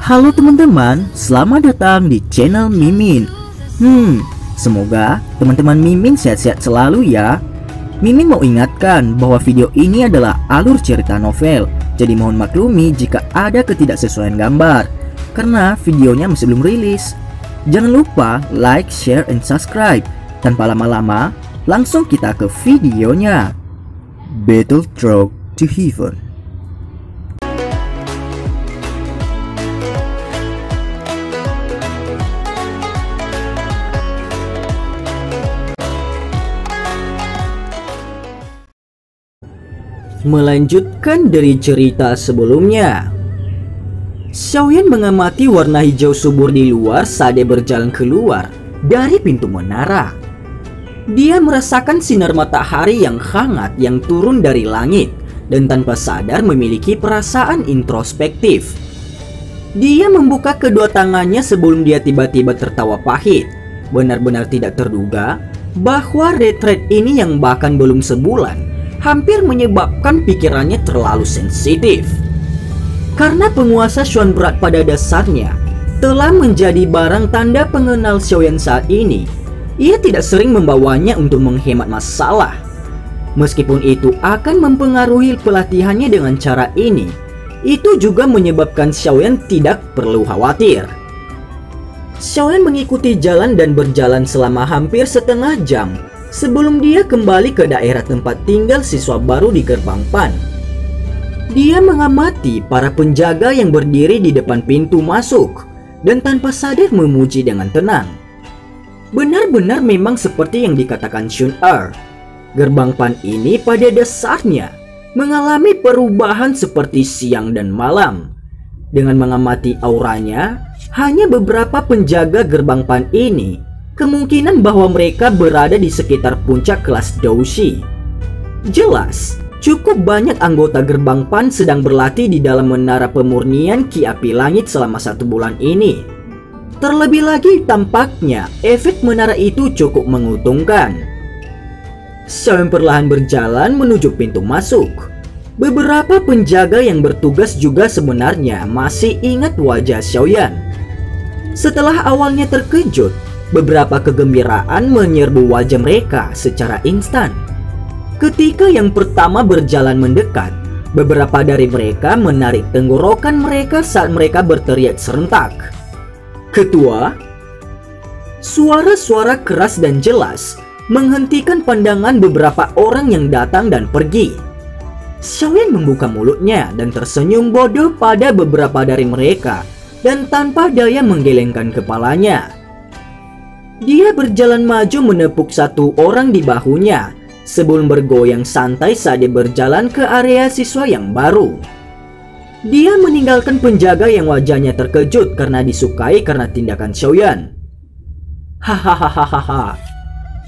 Halo teman-teman, selamat datang di channel Mimin. Semoga teman-teman Mimin sehat-sehat selalu ya. Mimin mau ingatkan bahwa video ini adalah alur cerita novel, jadi mohon maklumi jika ada ketidaksesuaian gambar, karena videonya masih belum rilis. Jangan lupa like, share, and subscribe. Tanpa lama-lama, langsung kita ke videonya. Battle Road to Heaven. Melanjutkan dari cerita sebelumnya, Xiaoyan mengamati warna hijau subur di luar saat dia berjalan keluar dari pintu menara. Dia merasakan sinar matahari yang hangat yang turun dari langit dan tanpa sadar memiliki perasaan introspektif. Dia membuka kedua tangannya sebelum dia tiba-tiba tertawa pahit. Benar-benar tidak terduga bahwa retreat ini yang bahkan belum sebulan hampir menyebabkan pikirannya terlalu sensitif. Karena penguasa Xuan berat pada dasarnya telah menjadi barang tanda pengenal Xiaoyan saat ini, ia tidak sering membawanya untuk menghemat masalah. Meskipun itu akan mempengaruhi pelatihannya dengan cara ini, itu juga menyebabkan Xiaoyan tidak perlu khawatir. Xiaoyan mengikuti jalan dan berjalan selama hampir setengah jam sebelum dia kembali ke daerah tempat tinggal siswa baru di gerbang PAN. Dia mengamati para penjaga yang berdiri di depan pintu masuk dan tanpa sadar memuji dengan tenang. Benar-benar memang seperti yang dikatakan Xun Er. Gerbang PAN ini pada dasarnya mengalami perubahan seperti siang dan malam. Dengan mengamati auranya, hanya beberapa penjaga gerbang PAN ini kemungkinan bahwa mereka berada di sekitar puncak kelas Doushi. Jelas, cukup banyak anggota gerbang PAN sedang berlatih di dalam menara pemurnian Ki Api Langit selama 1 bulan ini. Terlebih lagi tampaknya efek menara itu cukup menguntungkan. Xiaoyan perlahan berjalan menuju pintu masuk. Beberapa penjaga yang bertugas juga sebenarnya masih ingat wajah Xiaoyan. Setelah awalnya terkejut, beberapa kegembiraan menyerbu wajah mereka secara instan. Ketika yang pertama berjalan mendekat, beberapa dari mereka menarik tenggorokan mereka saat mereka berteriak serentak. Ketua, suara-suara keras dan jelas menghentikan pandangan beberapa orang yang datang dan pergi. Xiaoyan membuka mulutnya dan tersenyum bodoh pada beberapa dari mereka dan tanpa daya menggelengkan kepalanya. Dia berjalan maju menepuk satu orang di bahunya sebelum bergoyang santai saat dia berjalan ke area siswa yang baru. Dia meninggalkan penjaga yang wajahnya terkejut karena disukai karena tindakan Xiaoyan. Hahaha.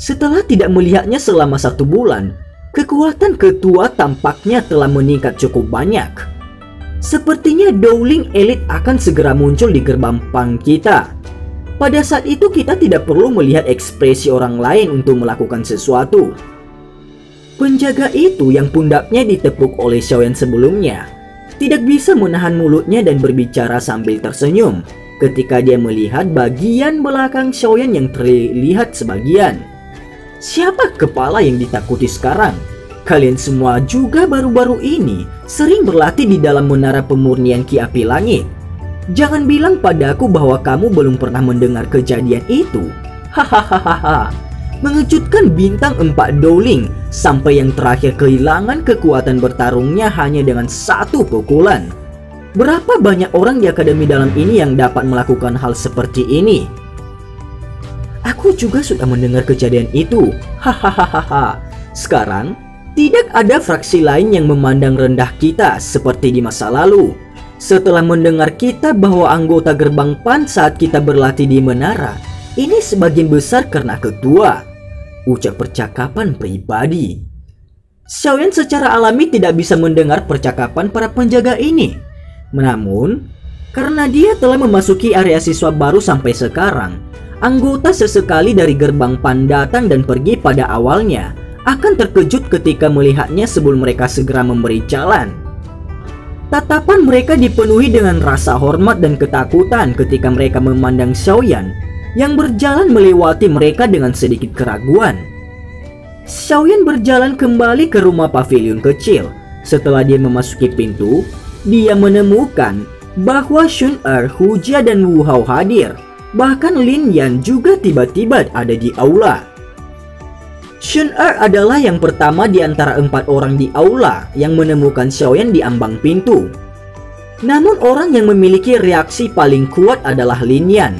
Setelah tidak melihatnya selama 1 bulan, kekuatan ketua tampaknya telah meningkat cukup banyak. Sepertinya Dowling Elite akan segera muncul di gerbang PAN kita. Pada saat itu kita tidak perlu melihat ekspresi orang lain untuk melakukan sesuatu. Penjaga itu yang pundaknya ditepuk oleh Xiaoyan sebelumnya tidak bisa menahan mulutnya dan berbicara sambil tersenyum ketika dia melihat bagian belakang Xiaoyan yang terlihat sebagian. Siapa kepala yang ditakuti sekarang? Kalian semua juga baru-baru ini sering berlatih di dalam menara pemurnian Ki Api Langit. Jangan bilang padaku bahwa kamu belum pernah mendengar kejadian itu. Hahaha. Mengejutkan bintang 4 Dowling sampai yang terakhir kehilangan kekuatan bertarungnya hanya dengan 1 pukulan. Berapa banyak orang di akademi dalam ini yang dapat melakukan hal seperti ini? Aku juga sudah mendengar kejadian itu. Hahaha. Sekarang tidak ada fraksi lain yang memandang rendah kita seperti di masa lalu. Setelah mendengar kita bahwa anggota gerbang PAN saat kita berlatih di menara, ini sebagian besar karena ketua. Ucap percakapan pribadi. Xiaoyan secara alami tidak bisa mendengar percakapan para penjaga ini. Namun, karena dia telah memasuki area siswa baru sampai sekarang, anggota sesekali dari gerbang PAN datang dan pergi pada awalnya akan terkejut ketika melihatnya sebelum mereka segera memberi jalan. Tatapan mereka dipenuhi dengan rasa hormat dan ketakutan ketika mereka memandang Xiaoyan yang berjalan melewati mereka dengan sedikit keraguan. Xiaoyan berjalan kembali ke rumah pavilion kecil. Setelah dia memasuki pintu, dia menemukan bahwa Xun Er, Hu Jia, dan Wu Hao hadir. Bahkan Lin Yan juga tiba-tiba ada di aula. Xun Er adalah yang pertama di antara 4 orang di aula yang menemukan Xiaoyan di ambang pintu. Namun orang yang memiliki reaksi paling kuat adalah Lin Yan.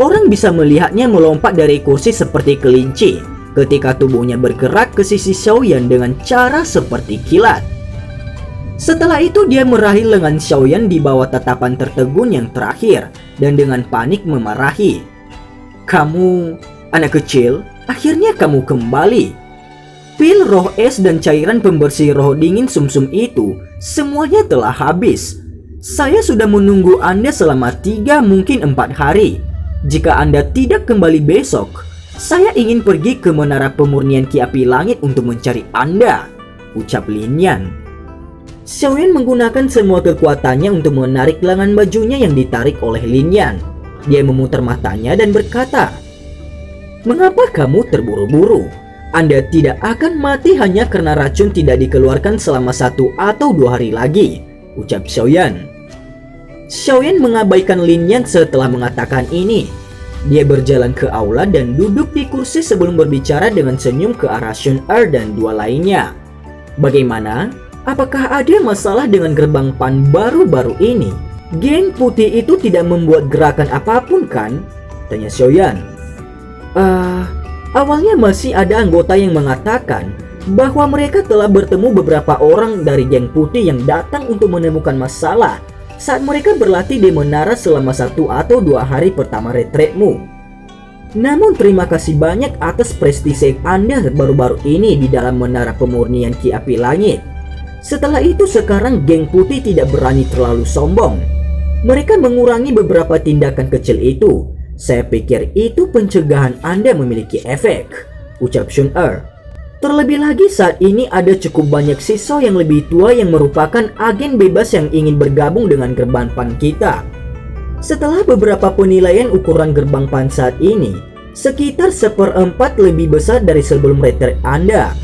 Orang bisa melihatnya melompat dari kursi seperti kelinci ketika tubuhnya bergerak ke sisi Xiaoyan dengan cara seperti kilat. Setelah itu dia meraih lengan Xiaoyan di bawah tatapan tertegun yang terakhir dan dengan panik memarahi. "Kamu, anak kecil, akhirnya kamu kembali." Pil roh es dan cairan pembersih roh dingin sumsum itu semuanya telah habis. Saya sudah menunggu Anda selama 3 mungkin 4 hari. Jika Anda tidak kembali besok, saya ingin pergi ke menara pemurnian Ki Api Langit untuk mencari Anda, ucap Lin Yan. Xiaoyan menggunakan semua kekuatannya untuk menarik lengan bajunya yang ditarik oleh Lin Yan. Dia memutar matanya dan berkata, "Mengapa kamu terburu-buru? Anda tidak akan mati hanya karena racun tidak dikeluarkan selama 1 atau 2 hari lagi," ucap Xiaoyan. Xiaoyan mengabaikan Lin Yan setelah mengatakan ini. Dia berjalan ke aula dan duduk di kursi sebelum berbicara dengan senyum ke arah Xun Er dan 2 lainnya. "Bagaimana? Apakah ada masalah dengan gerbang Pan baru-baru ini? Geng putih itu tidak membuat gerakan apapun kan?" tanya Xiaoyan. Awalnya masih ada anggota yang mengatakan bahwa mereka telah bertemu beberapa orang dari geng putih yang datang untuk menemukan masalah saat mereka berlatih di menara selama 1 atau 2 hari pertama retretmu. Namun terima kasih banyak atas prestise Anda baru-baru ini di dalam menara pemurnian Ki Api Langit. Setelah itu sekarang geng putih tidak berani terlalu sombong. Mereka mengurangi beberapa tindakan kecil itu. Saya pikir itu pencegahan Anda memiliki efek, ucap Xun Er. Terlebih lagi saat ini ada cukup banyak siswa yang lebih tua yang merupakan agen bebas yang ingin bergabung dengan gerbang Pan kita. Setelah beberapa penilaian ukuran gerbang Pan saat ini, sekitar 1/4 lebih besar dari sebelum retret Anda.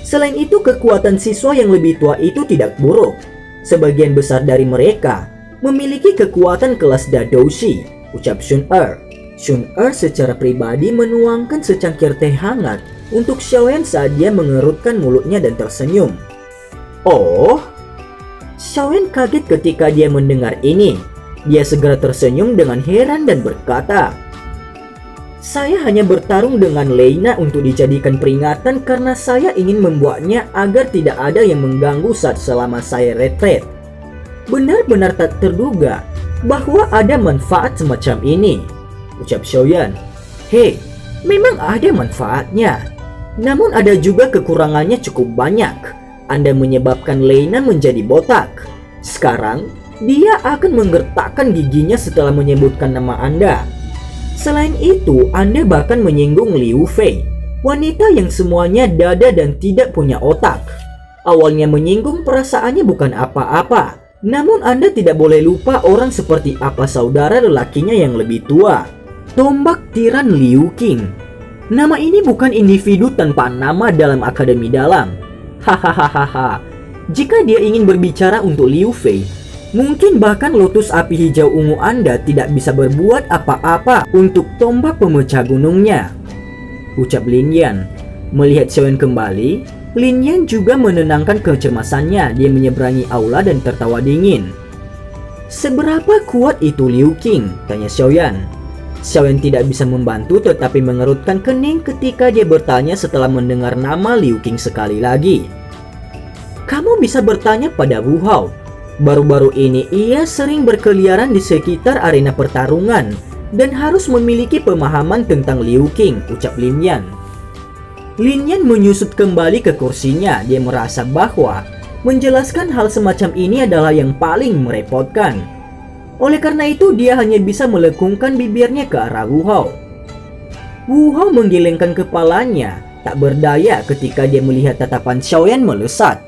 Selain itu, kekuatan siswa yang lebih tua itu tidak buruk. Sebagian besar dari mereka memiliki kekuatan kelas Dadoushi, ucap Xun Er. Xun Er secara pribadi menuangkan secangkir teh hangat untuk Xiaoyan saat dia mengerutkan mulutnya dan tersenyum. "Oh?" Xiaoyan kaget ketika dia mendengar ini. Dia segera tersenyum dengan heran dan berkata, "Saya hanya bertarung dengan Leina untuk dijadikan peringatan karena saya ingin membuatnya agar tidak ada yang mengganggu saat selama saya retret. Benar-benar tak terduga bahwa ada manfaat semacam ini," ucap Xiaoyan. "Hei, memang ada manfaatnya. Namun ada juga kekurangannya cukup banyak. Anda menyebabkan Leina menjadi botak. Sekarang, dia akan menggertakkan giginya setelah menyebutkan nama Anda. Selain itu, Anda bahkan menyinggung Liu Fei, wanita yang semuanya dada dan tidak punya otak. Awalnya menyinggung perasaannya bukan apa-apa. Namun Anda tidak boleh lupa orang seperti apa saudara lelakinya yang lebih tua. Tombak tiran Liu Qing. Nama ini bukan individu tanpa nama dalam Akademi Dalam. Hahaha. Jika dia ingin berbicara untuk Liu Fei, mungkin bahkan lotus api hijau ungu Anda tidak bisa berbuat apa-apa untuk tombak pemecah gunungnya, ucap Lin Yan. Melihat Xiaoyan kembali, Lin Yan juga menenangkan kecemasannya. Dia menyeberangi aula dan tertawa dingin. "Seberapa kuat itu Liu Qing?" tanya Xiaoyan. Xiaoyan tidak bisa membantu tetapi mengerutkan kening ketika dia bertanya setelah mendengar nama Liu Qing sekali lagi. "Kamu bisa bertanya pada Wu Hao. Baru-baru ini ia sering berkeliaran di sekitar arena pertarungan dan harus memiliki pemahaman tentang Liu Qing," ucap Lin Yan. Lin Yan menyusut kembali ke kursinya. Dia merasa bahwa menjelaskan hal semacam ini adalah yang paling merepotkan. Oleh karena itu dia hanya bisa melengkungkan bibirnya ke arah Wu Hao. Wu Hao menggelengkan kepalanya, tak berdaya ketika dia melihat tatapan Xiaoyan melesat.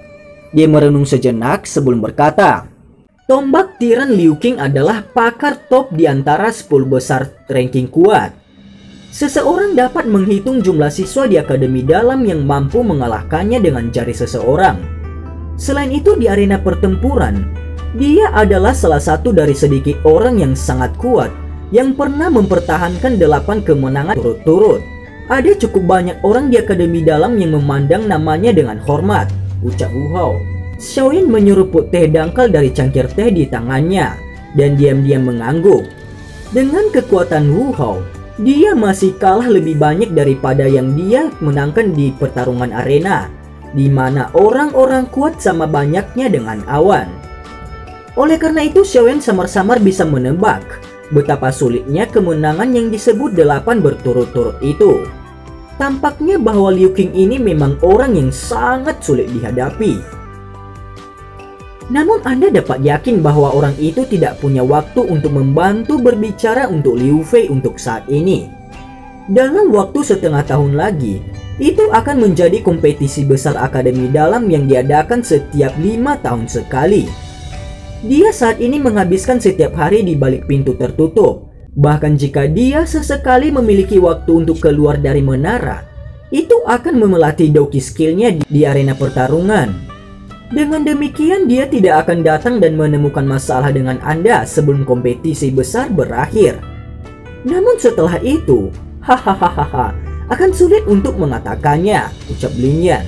Dia merenung sejenak sebelum berkata, Tombak tiran Liu Qing adalah pakar top di antara 10 besar ranking kuat. Seseorang dapat menghitung jumlah siswa di Akademi Dalam yang mampu mengalahkannya dengan jari seseorang. Selain itu, di arena pertempuran, dia adalah salah satu dari sedikit orang yang sangat kuat yang pernah mempertahankan 8 kemenangan turut-turut. Ada cukup banyak orang di Akademi Dalam yang memandang namanya dengan hormat, ucap Wu Hao. Xiaoyan menyeruput teh dangkal dari cangkir teh di tangannya dan diam-diam mengangguk. Dengan kekuatan Wu Hao, dia masih kalah lebih banyak daripada yang dia menangkan di pertarungan arena, di mana orang-orang kuat sama banyaknya dengan awan. Oleh karena itu, Xiaoyan samar-samar bisa menebak betapa sulitnya kemenangan yang disebut 8 berturut-turut itu. Tampaknya bahwa Liu Qing ini memang orang yang sangat sulit dihadapi. Namun Anda dapat yakin bahwa orang itu tidak punya waktu untuk membantu berbicara untuk Liu Fei untuk saat ini. Dalam waktu setengah tahun lagi, itu akan menjadi kompetisi besar Akademi Dalam yang diadakan setiap 5 tahun sekali. Dia saat ini menghabiskan setiap hari di balik pintu tertutup. Bahkan jika dia sesekali memiliki waktu untuk keluar dari menara, itu akan memelatih doki skillnya di arena pertarungan. Dengan demikian, dia tidak akan datang dan menemukan masalah dengan Anda sebelum kompetisi besar berakhir. Namun setelah itu, hahaha, akan sulit untuk mengatakannya, ucap Lin Yan.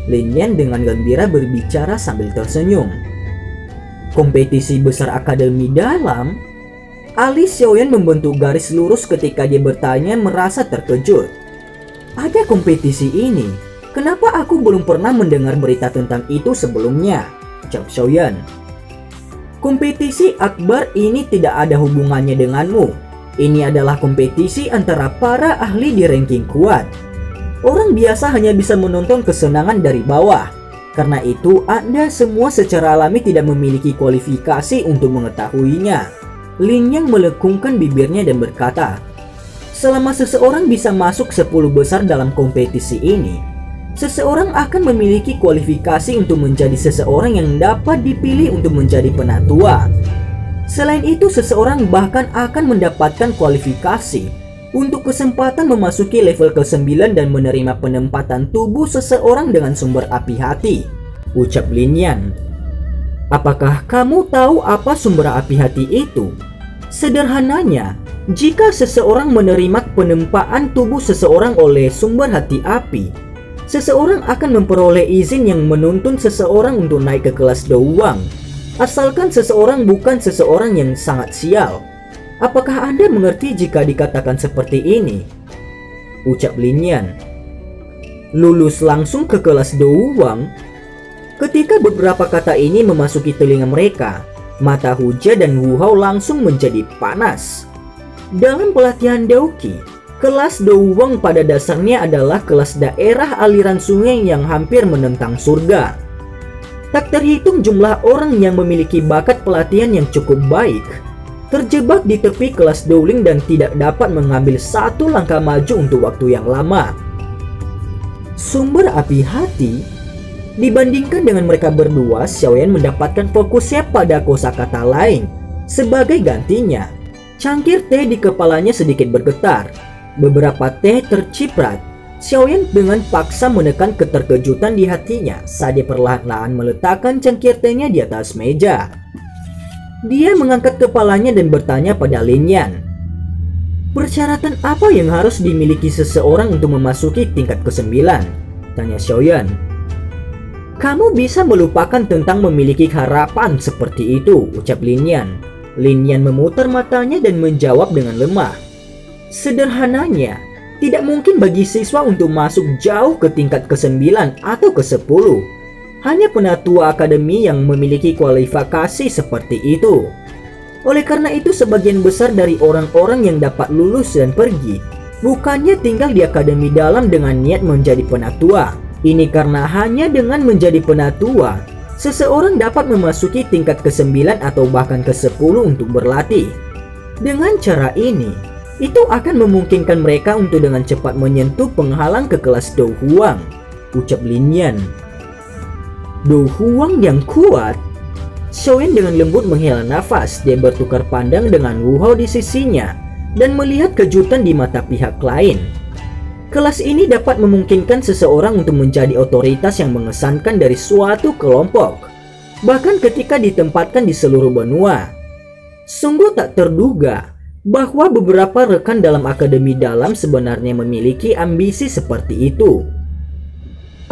Lin Yan dengan gembira berbicara sambil tersenyum. Kompetisi besar Akademi Dalam? Alis Xiaoyan membentuk garis lurus ketika dia bertanya merasa terkejut. Ada kompetisi ini? Kenapa aku belum pernah mendengar berita tentang itu sebelumnya? Ucap Xiaoyan. Kompetisi akbar ini tidak ada hubungannya denganmu. Ini adalah kompetisi antara para ahli di ranking kuat. Orang biasa hanya bisa menonton kesenangan dari bawah. Karena itu, Anda semua secara alami tidak memiliki kualifikasi untuk mengetahuinya. Lin Yang melengkungkan bibirnya dan berkata, selama seseorang bisa masuk 10 besar dalam kompetisi ini, seseorang akan memiliki kualifikasi untuk menjadi seseorang yang dapat dipilih untuk menjadi penatua. Selain itu, seseorang bahkan akan mendapatkan kualifikasi untuk kesempatan memasuki level ke-9 dan menerima penempatan tubuh seseorang dengan sumber api hati, ucap Lin Yan. Apakah kamu tahu apa sumber api hati itu? Sederhananya, jika seseorang menerima penempaan tubuh seseorang oleh sumber hati api, seseorang akan memperoleh izin yang menuntun seseorang untuk naik ke kelas Douwang, asalkan seseorang bukan seseorang yang sangat sial. Apakah Anda mengerti jika dikatakan seperti ini? Ucap Lin Yan. Lulus langsung ke kelas Douwang? Ketika beberapa kata ini memasuki telinga mereka, mata Huja dan Wu Hao langsung menjadi panas. Dalam pelatihan Doki, kelas Douwang pada dasarnya adalah kelas daerah aliran sungai yang hampir menentang surga. Tak terhitung jumlah orang yang memiliki bakat pelatihan yang cukup baik, terjebak di tepi kelas Dowling dan tidak dapat mengambil satu langkah maju untuk waktu yang lama. Sumber api hati? Dibandingkan dengan mereka berdua, Xiaoyan mendapatkan fokusnya pada kosakata lain. Sebagai gantinya, cangkir teh di kepalanya sedikit bergetar. Beberapa teh terciprat. Xiaoyan dengan paksa menekan keterkejutan di hatinya saat dia perlahan-lahan meletakkan cangkir tehnya di atas meja. Dia mengangkat kepalanya dan bertanya pada Lin Yan. Persyaratan apa yang harus dimiliki seseorang untuk memasuki tingkat ke-9? Tanya Xiaoyan. Kamu bisa melupakan tentang memiliki harapan seperti itu, ucap Lin Yan. Lin Yan memutar matanya dan menjawab dengan lemah. Sederhananya, tidak mungkin bagi siswa untuk masuk jauh ke tingkat ke-9 atau ke-10. Hanya penatua akademi yang memiliki kualifikasi seperti itu. Oleh karena itu, sebagian besar dari orang-orang yang dapat lulus dan pergi, bukannya tinggal di Akademi Dalam dengan niat menjadi penatua. Ini karena hanya dengan menjadi penatua, seseorang dapat memasuki tingkat ke-9 atau bahkan ke-10 untuk berlatih. Dengan cara ini, itu akan memungkinkan mereka untuk dengan cepat menyentuh penghalang ke kelas Douhuang, ucap Lin Yan. Douhuang yang kuat? Xiaoyan dengan lembut menghela nafas. Dia bertukar pandang dengan Wu Hao di sisinya dan melihat kejutan di mata pihak lain. Kelas ini dapat memungkinkan seseorang untuk menjadi otoritas yang mengesankan dari suatu kelompok, bahkan ketika ditempatkan di seluruh benua. Sungguh tak terduga bahwa beberapa rekan dalam akademi dalam sebenarnya memiliki ambisi seperti itu.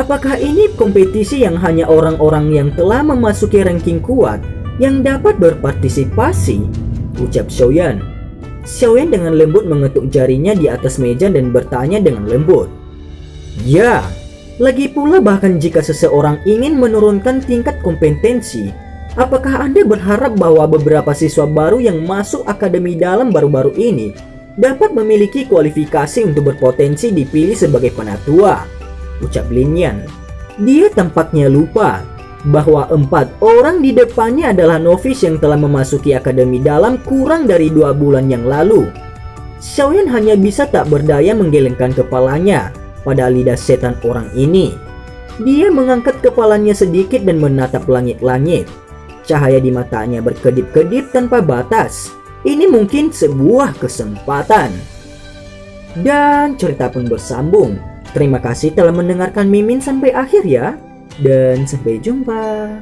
Apakah ini kompetisi yang hanya orang-orang yang telah memasuki ranking kuat yang dapat berpartisipasi? Ucap Xiaoyan. Xiaoyan dengan lembut mengetuk jarinya di atas meja dan bertanya dengan lembut. Ya, lagi pula bahkan jika seseorang ingin menurunkan tingkat kompetensi, apakah Anda berharap bahwa beberapa siswa baru yang masuk akademi dalam baru-baru ini dapat memiliki kualifikasi untuk berpotensi dipilih sebagai penatua? Ucap Lin Yan. Dia tampaknya lupa bahwa 4 orang di depannya adalah novice yang telah memasuki akademi dalam kurang dari 2 bulan yang lalu. Xiaoyan hanya bisa tak berdaya menggelengkan kepalanya pada lidah setan orang ini. Dia mengangkat kepalanya sedikit dan menatap langit-langit. Cahaya di matanya berkedip-kedip tanpa batas. Ini mungkin sebuah kesempatan. Dan cerita pun bersambung. Terima kasih telah mendengarkan Mimin sampai akhir ya. Dan sampai jumpa.